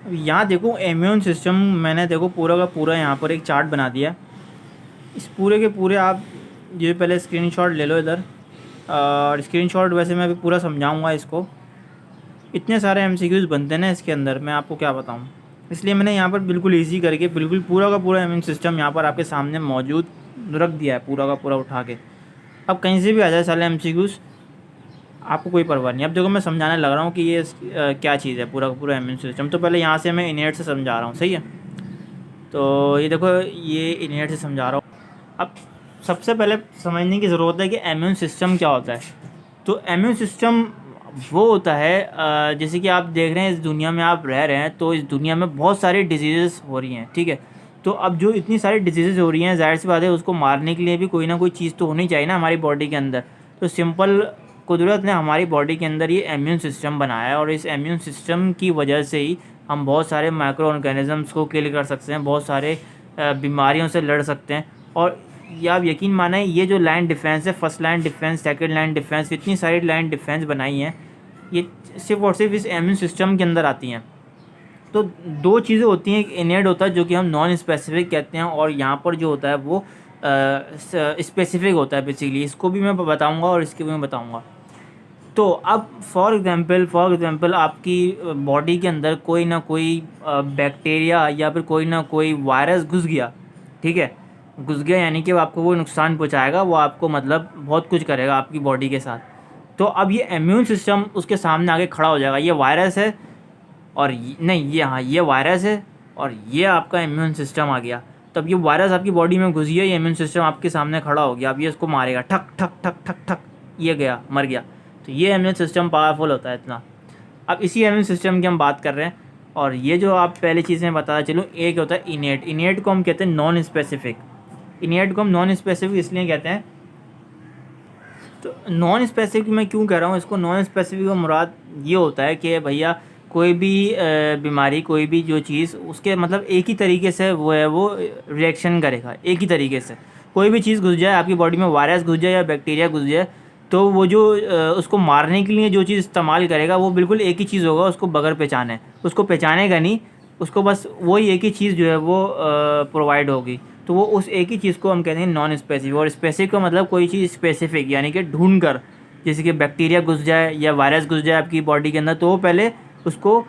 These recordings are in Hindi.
यहाँ देखो इम्यून सिस्टम, मैंने देखो पूरा का पूरा यहाँ पर एक चार्ट बना दिया है। इस पूरे के पूरे आप ये पहले स्क्रीनशॉट ले लो इधर, और स्क्रीनशॉट वैसे मैं अभी पूरा समझाऊंगा इसको। इतने सारे एमसीक्यूज़ बनते हैं ना इसके अंदर, मैं आपको क्या बताऊँ। इसलिए मैंने यहाँ पर बिल्कुल ईजी करके बिल्कुल पूरा का पूरा इम्यून सिस्टम यहाँ पर आपके सामने मौजूद रख दिया है, पूरा का पूरा उठा के। अब कहीं से भी आ जाए सारे एमसीक्यूज़, आपको कोई परवाह नहीं। अब देखो मैं समझाने लग रहा हूँ कि ये क्या चीज़ है, पूरा का पूरा इम्यून सिस्टम। तो पहले यहाँ से मैं इनहेट से समझा रहा हूँ, सही है। तो ये देखो, ये इनहेट से समझा रहा हूँ। अब सबसे पहले समझने की ज़रूरत है कि इम्यून सिस्टम क्या होता है। तो इम्यून सिस्टम वो होता है, जैसे कि आप देख रहे हैं इस दुनिया में आप रह रहे हैं, तो इस दुनिया में बहुत सारी डिजीज़ हो रही हैं, ठीक है। तो अब जो इतनी सारी डिजीज़ हो रही हैं, ज़ाहिर सी बात है उसको मारने के लिए भी कोई ना कोई चीज़ तो होनी चाहिए ना हमारी बॉडी के अंदर। तो सिंपल कुदरत ने हमारी बॉडी के अंदर ये इम्यून सिस्टम बनाया है, और इस इम्यून सिस्टम की वजह से ही हम बहुत सारे माइक्रो ऑर्गेनिजम्स को किल कर सकते हैं, बहुत सारे बीमारियों से लड़ सकते हैं। और ये आप यकीन माने, ये जो लाइन डिफेंस है, first line defence, second line defence, इतनी सारी लाइन डिफेंस बनाई हैं, ये सिर्फ और सिर्फ इस इम्यून सिस्टम के अंदर आती हैं। तो दो चीज़ें होती हैं, एक इनेड होता है जो कि हम नॉन स्पेसिफिक कहते हैं, और यहाँ पर जो होता है वो स्पेसिफिक होता है बेसिकली। इसको भी मैं बताऊँगा और इसके भी मैं बताऊँगा। तो अब फॉर एग्ज़ाम्पल आपकी बॉडी के अंदर कोई ना कोई बैक्टीरिया या फिर कोई ना कोई वायरस घुस गया, ठीक है। घुस गया यानी कि वो आपको वो नुकसान पहुंचाएगा, वो आपको मतलब बहुत कुछ करेगा आपकी बॉडी के साथ। तो अब ये इम्यून सिस्टम उसके सामने आके खड़ा हो जाएगा, ये वायरस है और नहीं, ये हाँ ये वायरस है और ये आपका इम्यून सिस्टम आ गया। तब ये वायरस आपकी बॉडी में घुस गया, ये इम्यून सिस्टम आपके सामने खड़ा हो गया। अब ये इसको मारेगा, ठक ठक ठक ठक ठक, ये गया, मर गया। तो ये इम्यून सिस्टम पावरफुल होता है इतना। अब इसी इम्यून सिस्टम की हम बात कर रहे हैं। और ये जो आप पहली चीज़ मैं बताना चलूँ, एक होता है इनेट। इनेट को हम कहते हैं नॉन स्पेसिफिक। इनेट को हम नॉन स्पेसिफिक इसलिए कहते हैं, तो नॉन स्पेसिफिक मैं क्यों कह रहा हूँ इसको नॉन स्पेसिफिक का मुराद ये होता है कि भैया कोई भी बीमारी, कोई भी जो चीज़, उसके मतलब एक ही तरीके से वो रिएक्शन करेगा एक ही तरीके से। कोई भी चीज़ घुस जाए आपकी बॉडी में, वायरस घुस जाए या बैक्टीरिया घुस जाए, तो वो जो उसको मारने के लिए जो चीज़ इस्तेमाल करेगा वो बिल्कुल एक ही चीज़ होगा, उसको बगैर पहचाने, उसको पहचानेगा नहीं, उसको बस वही एक ही चीज़ जो है वो प्रोवाइड होगी। तो वो उस एक ही चीज़ को हम कहते हैं नॉन स्पेसिफिक। और स्पेसिफिक का मतलब कोई चीज़ स्पेसिफिक, यानी कि ढूंढ कर, जैसे कि बैक्टीरिया घुस जाए या वायरस घुस जाए आपकी बॉडी के अंदर, तो वो पहले उसको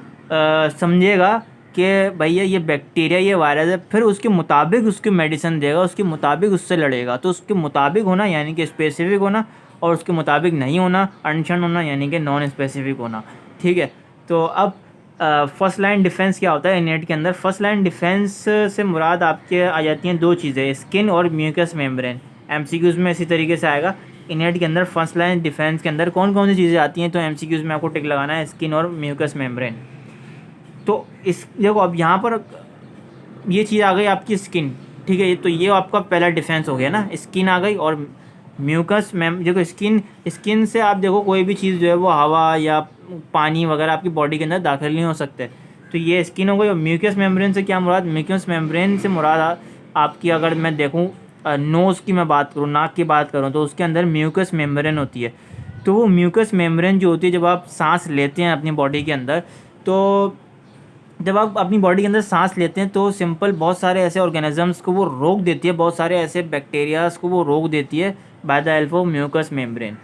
समझेगा कि भैया ये बैक्टीरिया, ये वायरस है, फिर उसके मुताबिक उसकी मेडिसिन देगा, उसके मुताबिक उससे लड़ेगा। तो उसके मुताबिक होना यानी कि स्पेसिफिक होना, और उसके मुताबिक नहीं होना, अनशन होना, यानी कि नॉन स्पेसिफिक होना, ठीक है। तो अब फर्स्ट लाइन डिफेंस क्या होता है इनेट के अंदर। फर्स्ट लाइन डिफेंस से मुराद आपके आ जाती हैं दो चीज़ें, स्किन और म्यूकस मेम्ब्रेन। एमसीक्यूज़ में इसी तरीके से आएगा। इनेट के अंदर फर्स्ट लाइन डिफेंस के अंदर कौन कौन सी चीज़ें आती हैं, तो एमसीक्यूज़ में आपको टिक लगाना है, स्किन और म्यूकस मेम्ब्रेन। तो इस देखो अब यहाँ पर ये चीज़ आ गई आपकी स्किन, ठीक है। तो ये आपका पहला डिफेंस हो गया ना, स्किन आ गई। और म्यूकस में देखो स्किन से आप देखो कोई भी चीज़ जो है वो हवा या पानी वगैरह आपकी बॉडी के अंदर दाखिल नहीं हो सकते। तो ये स्किन हो गई। और म्यूकस मेम्ब्रेन से क्या मुराद, म्यूकस मेम्ब्रेन से मुराद आपकी, अगर मैं देखूँ नोज़ की मैं बात करूँ, नाक की बात करूँ, तो उसके अंदर म्यूकस मेम्ब्रेन होती है। तो वो म्यूकस मेम्ब्रेन जो होती है, जब आप सांस लेते हैं अपनी बॉडी के अंदर, तो जब आप अपनी बॉडी के अंदर सांस लेते हैं तो सिंपल बहुत सारे ऐसे ऑर्गेनिजम्स को वो रोक देती है, बहुत सारे ऐसे बैक्टीरियाज को वो रोक देती है by the help of mucus membrane,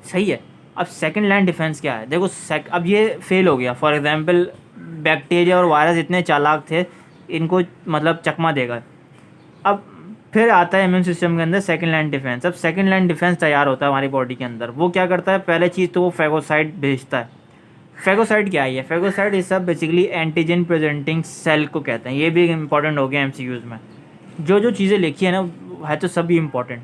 सही है। अब सेकंड लाइन डिफेंस क्या है, देखो अब ये फेल हो गया। फॉर एग्जांपल बैक्टीरिया और वायरस इतने चालाक थे, इनको मतलब चकमा देगा। अब फिर आता है इम्यून सिस्टम के अंदर सेकंड लाइन डिफेंस। अब सेकंड लाइन डिफेंस तैयार होता है हमारी बॉडी के अंदर। वो क्या करता है, पहले चीज़ तो वो फेगोसाइट भेजता है। फेगोसाइट क्या है, फेगोसाइट इस सब बेसिकली एंटीजन प्रेजेंटिंग सेल को कहते हैं। ये भी इंपॉर्टेंट हो गया एमसीक्यूज़ में। जो जो चीज़ें लिखी है ना है तो सभी इंपॉर्टेंट।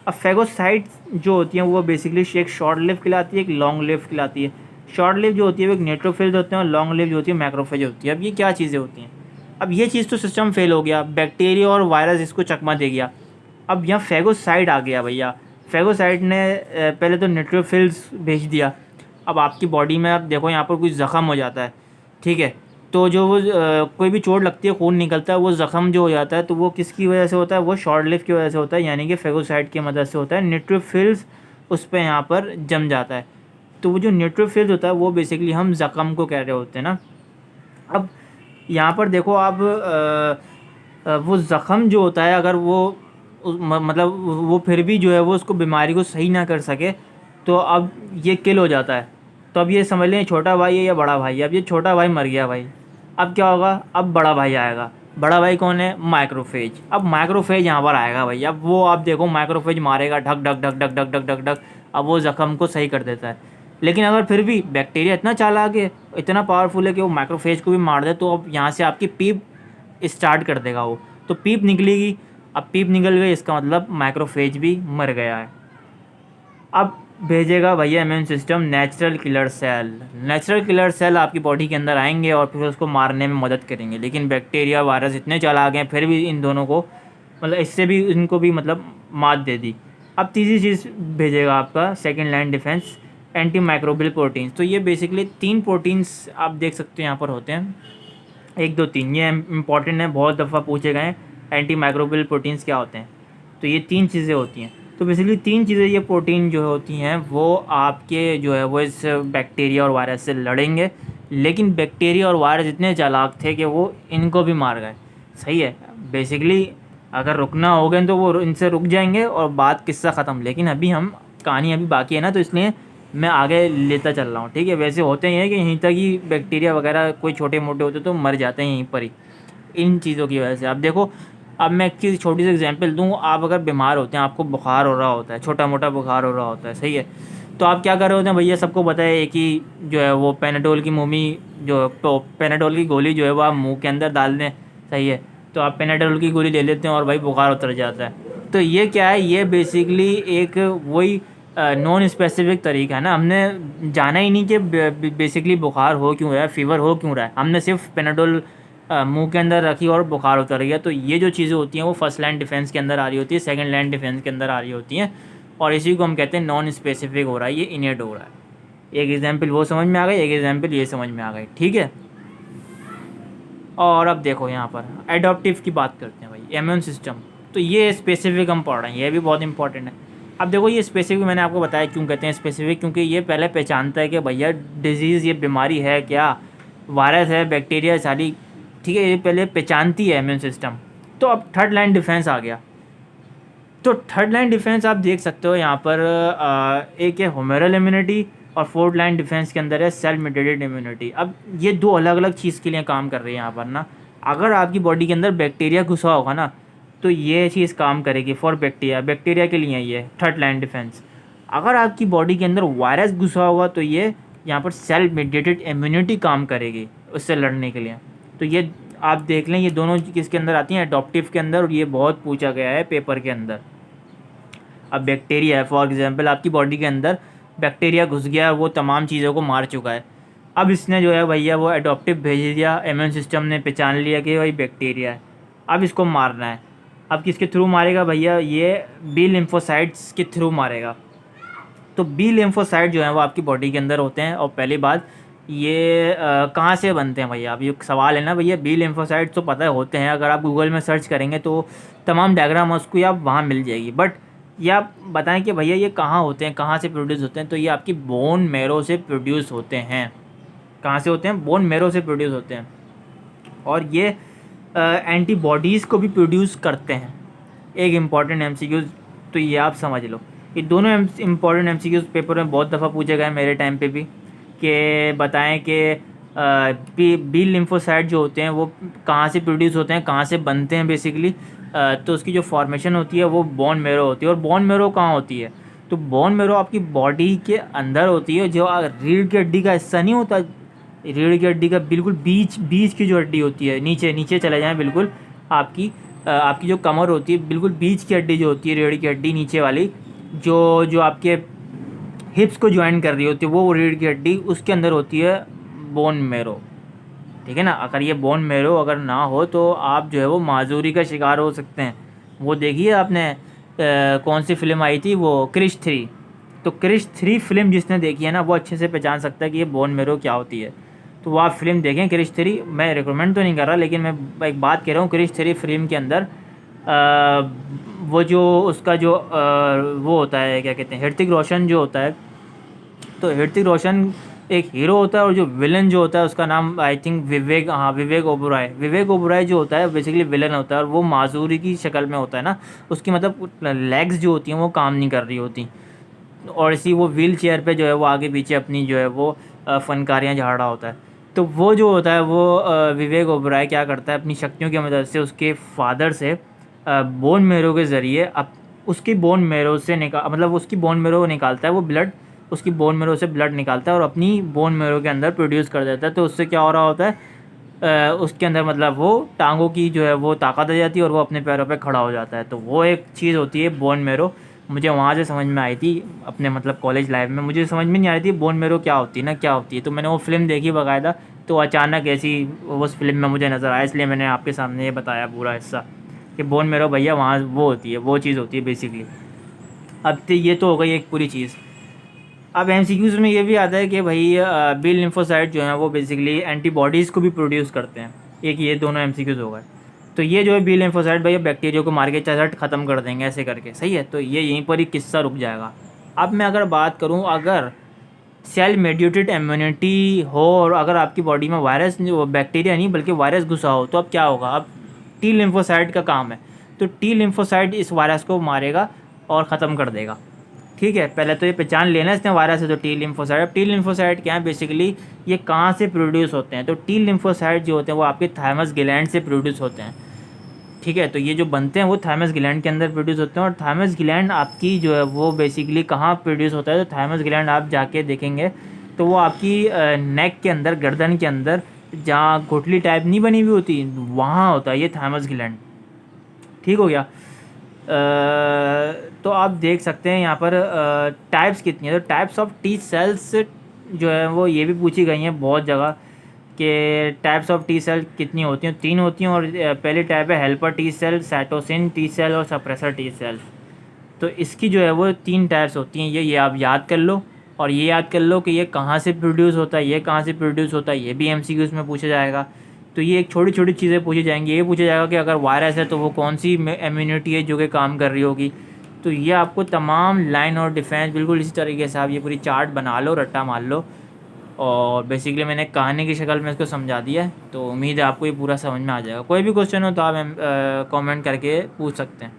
अब फेगोसाइट जो होती हैं वो बेसिकली एक शॉर्ट लिव खिलाती है, एक लॉन्ग लिव खिलाती है। शॉर्ट लिव जो होती है वो एक न्यूट्रोफिल्स होते हैं, और लॉन्ग लिव जो होती है मैक्रोफेज होती है। अब ये क्या चीज़ें होती हैं, अब ये चीज़ तो सिस्टम फेल हो गया, बैक्टीरिया और वायरस इसको चकमा दे गया। अब यहाँ फेगोसाइट आ गया भैया। फेगोसाइट ने पहले तो न्यूट्रोफिल्स भेज दिया। अब आपकी बॉडी में आप देखो यहाँ पर कुछ ज़ख़म हो जाता है, ठीक है। तो जो वो कोई भी चोट लगती है, खून निकलता है, वो ज़ख़म जो हो जाता है, तो वो किसकी वजह से होता है, वो शॉर्ट लिव की वजह से होता है, यानी कि फेगोसाइट की मदद से होता है। न्यूट्रोफिल्स उस पर यहाँ पर जम जाता है। तो वो जो न्यूट्रोफिल्स होता है वो बेसिकली हम ज़ख़म को कह रहे होते हैं ना। अब यहाँ पर देखो आप वो ज़ख़म जो होता है अगर वो मतलब वो फिर भी जो है वो उसको बीमारी को सही ना कर सके तो अब ये किल हो जाता है। तो अब ये समझ लें छोटा भाई है या बड़ा भाई है। अब ये छोटा भाई मर गया भाई, अब क्या होगा, अब बड़ा भाई आएगा। बड़ा भाई कौन है, माइक्रोफेज। अब माइक्रोफेज यहाँ पर आएगा भाई। अब वो आप देखो माइक्रोफेज मारेगा ढक ढक ढक ढक ढक ढक ढक ढक, अब वो ज़ख़म को सही कर देता है। लेकिन अगर फिर भी बैक्टीरिया इतना चालाक है, इतना पावरफुल है कि वो माइक्रोफेज को भी मार दे, तो अब यहाँ से आपकी पीप स्टार्ट कर देगा वो। तो पीप निकलेगी। अब पीप निकल गई इसका मतलब माइक्रोफेज भी मर गया है। अब भेजेगा भैया immune system natural killer cell. Natural killer cell आपकी बॉडी के अंदर आएंगे और फिर उसको मारने में मदद करेंगे। लेकिन बैक्टीरिया वायरस इतने चालाक हैं फिर भी इन दोनों को मतलब इससे भी इनको भी मतलब मात दे दी। अब तीसरी चीज़ भेजेगा आपका second line defence, anti microbial proteins. तो ये बेसिकली 3 प्रोटीन्स आप देख सकते हो यहाँ पर होते हैं, 1 2 3। ये इंपॉर्टेंट है, बहुत दफ़ा पूछे गए हैं एंटी माइक्रोबियल प्रोटीन्स क्या होते हैं। तो ये 3 चीज़ें होती हैं। तो बेसिकली 3 चीज़ें ये प्रोटीन जो होती हैं वो आपके जो है वो इस बैक्टीरिया और वायरस से लड़ेंगे। लेकिन बैक्टीरिया और वायरस इतने चालाक थे कि वो इनको भी मार गए। सही है, बेसिकली अगर रुकना हो गए तो वो इनसे रुक जाएंगे और बात किस्सा ख़त्म। लेकिन अभी हम कहानी अभी बाकी है ना, तो इसलिए मैं आगे लेता चल रहा हूँ। ठीक है, वैसे होते ही हैं कि यहीं तक ही बैक्टीरिया वगैरह कोई छोटे मोटे होते तो मर जाते हैं यहीं पर ही इन चीज़ों की वजह से। अब देखो, अब मैं एक छोटी सी एग्जांपल दूँ। आप अगर बीमार होते हैं, आपको बुखार हो रहा होता है, छोटा मोटा बुखार हो रहा होता है, सही है, तो आप क्या कर रहे होते हैं भैया, सबको पता है एक ही जो है वो पेनाडोल की मोमी जो पेनाडोल की गोली जो है वो आप मुँह के अंदर डाल दें, सही है, तो आप पेनाडोल की गोली ले लेते हैं और भाई बुखार उतर जाता है। तो ये क्या है, ये बेसिकली एक वही नॉन स्पेसिफिक तरीका है ना। हमने जाना ही नहीं कि बेसिकली बुखार हो क्यों रहा है, फीवर हो क्यों रहा है, हमने सिर्फ पेनाडोल मुंह के अंदर रखी और बुखार उतर गया। तो ये जो चीज़ें होती हैं वो फर्स्ट लाइन डिफेंस के अंदर आ रही होती है, सेकंड लाइन डिफेंस के अंदर आ रही होती हैं, और इसी को हम कहते हैं नॉन स्पेसिफिक हो रहा है, ये इनेट हो रहा है। एक एग्जांपल वो समझ में आ गई, एक एग्जांपल ये समझ में आ गई, ठीक है। और अब देखो यहाँ पर एडॉप्टिव की बात करते हैं भाई, इम्यून सिस्टम। तो ये स्पेसिफिक हम पढ़ रहे हैं, ये भी बहुत इंपॉर्टेंट है। अब देखो ये स्पेसिफिक मैंने आपको बताया क्यों कहते हैं स्पेसिफिक, क्योंकि ये पहले पहचानता है कि भैया डिजीज़, ये बीमारी है क्या, वायरस है, बैक्टीरिया, सारी, ठीक है, ये पहले पहचानती है इम्यून सिस्टम। तो अब थर्ड लाइन डिफेंस आ गया। तो थर्ड लाइन डिफेंस आप देख सकते हो यहाँ पर एक है ह्यूमरल इम्यूनिटी और फोर्थ लाइन डिफेंस के अंदर है सेल मीडिएटेड इम्यूनिटी। अब ये दो अलग अलग चीज़ के लिए काम कर रही है यहाँ पर ना। अगर आपकी बॉडी के अंदर बैक्टीरिया घुसा होगा ना तो ये चीज़ काम करेगी फॉर बैक्टीरिया, बैक्टीरिया के लिए ये थर्ड लाइन डिफेंस। अगर आपकी बॉडी के अंदर वायरस घुसा होगा तो ये यहाँ पर सेल मीडिएटेड इम्यूनिटी काम करेगी उससे लड़ने के लिए। तो ये आप देख लें, ये दोनों किसके अंदर आती हैं, एडॉप्टिव के अंदर, और ये बहुत पूछा गया है पेपर के अंदर। अब बैक्टीरिया है, फॉर एग्जांपल आपकी बॉडी के अंदर बैक्टीरिया घुस गया, वो तमाम चीज़ों को मार चुका है। अब इसने जो है भैया वो एडॉप्टिव भेज दिया, इम्यून सिस्टम ने पहचान लिया कि भाई बैक्टीरिया है, अब इसको मारना है। अब किसके थ्रू मारेगा भैया, ये बी लिम्फोसाइट्स के थ्रू मारेगा। तो बी लिम्फोसाइट जो है वो आपकी बॉडी के अंदर होते हैं। और पहली बात ये कहाँ से बनते हैं भैया, अब ये सवाल है ना भैया। बी लिम्फोसाइट तो पता होते हैं, अगर आप गूगल में सर्च करेंगे तो तमाम डायग्राम उसको आप वहाँ मिल जाएगी। बट ये आप बताएं कि भैया ये कहाँ होते हैं, कहाँ से प्रोड्यूस होते हैं। तो ये आपकी बोन मैरो से प्रोड्यूस होते हैं। कहाँ से होते हैं, बोन मैरो से प्रोड्यूस होते हैं। और ये एंटीबॉडीज़ को भी प्रोड्यूस करते हैं। एक इम्पॉर्टेंट एमसीक्यूज़ तो ये आप समझ लो, ये दोनों इम्पॉर्टेंट एमसीक्यूज़ पेपर में बहुत दफ़ा पूछे गए मेरे टाइम पे भी, कि बताएं कि बी लिम्फोसाइट जो होते हैं वो कहाँ से प्रोड्यूस होते हैं, कहाँ से बनते हैं बेसिकली। तो उसकी जो फॉर्मेशन होती है वो बोन मैरो होती है। और बोन मैरो कहाँ होती है, तो बोन मैरो आपकी बॉडी के अंदर होती है। जो रीढ़ की हड्डी का हिस्सा नहीं होता, रीढ़ की हड्डी का बिल्कुल बीच की जो हड्डी होती है, नीचे चले जाएँ बिल्कुल, आपकी जो कमर होती है बिल्कुल बीच की हड्डी जो होती है, रीढ़ की हड्डी नीचे वाली, जो आपके हिप्स को ज्वाइन कर रही होती है, वो रीढ़ की हड्डी, उसके अंदर होती है बोन मैरो। ठीक है ना। अगर ये बोन मैरो अगर ना हो तो आप जो है वो माजूरी का शिकार हो सकते हैं। वो देखिए आपने कौन सी फिल्म आई थी, वो क्रिश 3। तो क्रिश 3 फिल्म जिसने देखी है ना वो अच्छे से पहचान सकता है कि ये बोन मैरो क्या होती है। तो वो आप फिल्म देखें क्रिश 3। मैं रिकमेंड तो नहीं कर रहा, लेकिन मैं एक बात कह रहा हूँ, क्रिश 3 फिल्म के अंदर वो जो उसका जो वो होता है, क्या कहते हैं, ऋतिक रोशन जो होता है, तो ऋतिक रोशन एक हीरो होता है और जो विलन जो होता है उसका नाम आई थिंक विवेक, हाँ विवेक ओबरॉय। विवेक ओबरॉय जो होता है बेसिकली विलन होता है और वो माजूरी की शक्ल में होता है ना, उसकी मतलब लेग्स जो होती हैं वो काम नहीं कर रही होती, और इसी वो व्हील चेयर पर जो है वो आगे पीछे अपनी जो है वो फनकारियाँ झाड़ रहा होता है। तो वो जो होता है वो विवेक ओबरॉय क्या करता है, अपनी शक्तियों की मदद से उसके फादर से बोन मेरो के ज़रिए अब उसकी बोन मेरो से मतलब उसकी बोन मेरो निकालता है, वो ब्लड उसकी बोन मेरो से ब्लड निकालता है और अपनी बोन मेरो के अंदर प्रोड्यूस कर देता है। तो उससे क्या हो रहा होता है, उसके अंदर मतलब वो टांगों की जो है वो ताकत आ जाती है और वो अपने पैरों पे खड़ा हो जाता है। तो वो एक चीज़ होती है बोन मेरो, मुझे वहाँ से समझ में आई थी अपने मतलब कॉलेज लाइफ में। मुझे समझ में नहीं आ रही थी बोन मेरो क्या होती है ना, क्या होती है। तो मैंने वो फ़िल्म देखी बाकायदा, तो अचानक ऐसी उस फिल्म में मुझे नज़र आया, इसलिए मैंने आपके सामने ये बताया पूरा हिस्सा कि बोन मेरो भैया वहाँ वो होती है, वो चीज़ होती है बेसिकली। अब तो ये तो हो गई एक पूरी चीज़। अब एमसीक्यूज़ में ये भी आता है कि भाई बी लिम्फोसाइट जो है वो बेसिकली एंटीबॉडीज़ को भी प्रोड्यूस करते हैं। एक ये दोनों एमसीक्यूज़ हो गए। तो ये जो है बी लिम्फोसाइट भैया बैक्टीरिया को मार के चट ख़त्म कर देंगे ऐसे करके, सही है। तो ये यहीं पर ही किस्सा रुक जाएगा। अब मैं अगर बात करूँ, अगर सेल मेडिएटेड इम्यूनिटी हो और अगर आपकी बॉडी में वायरस बैक्टीरिया नहीं बल्कि वायरस घुसा हो, तो अब क्या होगा। अब टी लिम्फोसाइट का काम है, तो टी लिम्फोसाइट इस वायरस को मारेगा और ख़त्म कर देगा। ठीक है, पहले तो ये पहचान लेना इसने वायरस है तो टी लिम्फोसाइट। अब टी लिम्फोसाइट क्या है बेसिकली, ये कहाँ से प्रोड्यूस होते हैं। तो टी लिम्फोसाइट जो होते हैं वो आपके थाइमस ग्लैंड से प्रोड्यूस होते हैं। ठीक है, तो ये जो बनते हैं वो थाइमस ग्लैंड के अंदर प्रोड्यूस होते हैं। और थाइमस ग्लैंड आपकी जो है वो बेसिकली कहाँ प्रोड्यूस होता है, तो थाइमस ग्लैंड आप जाके देखेंगे तो वो आपकी नेक के अंदर, गर्दन के अंदर, जहाँ गुठली टाइप नहीं बनी हुई होती वहाँ होता है ये थाइमस ग्लैंड। ठीक हो गया। तो आप देख सकते हैं यहाँ पर टाइप्स कितनी है। तो टाइप्स ऑफ टी सेल्स जो है वो ये भी पूछी गई हैं बहुत जगह कि टाइप्स ऑफ टी सेल कितनी होती हैं। 3 होती हैं। और पहली टाइप है helper T cell, cytosine T cell और सप्रेसर टी सेल। तो इसकी जो है वो 3 टाइप्स होती हैं। ये आप याद कर लो, और ये याद कर लो कि ये कहाँ से प्रोड्यूस होता है, ये कहाँ से प्रोड्यूस होता है, ये भी एमसीक्यूज़ में पूछा जाएगा। तो ये एक छोटी छोटी चीज़ें पूछी जाएंगी। ये पूछा जाएगा कि अगर वायरस है तो वो कौन सी इम्यूनिटी है जो कि काम कर रही होगी। तो ये आपको तमाम लाइन और डिफेंस बिल्कुल इसी तरीके से आप ये पूरी चार्ट बना लो, रट्टा मार लो। और बेसिकली मैंने कहानी की शक्ल में इसको समझा दिया है। तो उम्मीद है आपको ये पूरा समझ में आ जाएगा। कोई भी क्वेश्चन हो तो आप कमेंट करके पूछ सकते हैं।